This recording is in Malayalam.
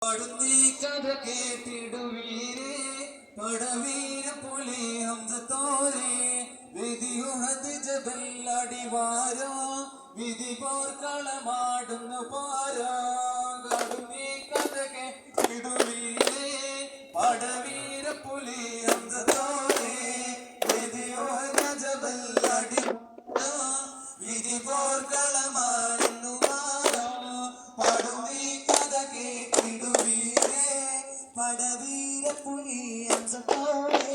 പടുന്നീ കഥ കേട്ടിടുവീരേ പടവീര പുലി ഹംസത്തോരേ വിധിയുഹദ് ജബൽ അടിവാരോ വിധി പോർക്കളമാടുന്നു പാരോ കടുന്നീ കഥ കേട്ടിടുവീരേ പടവീര പുലി ഹംസത്തോരേ വിധിയുഹദ് ജബൽ അടിവാരോ വിധി പോർക്കളമാടുന്നു പാരോ പടുന്നീ കഥ കേട്ടിടുവീരേ പടവീര പുലി ഹംസത്തോരേ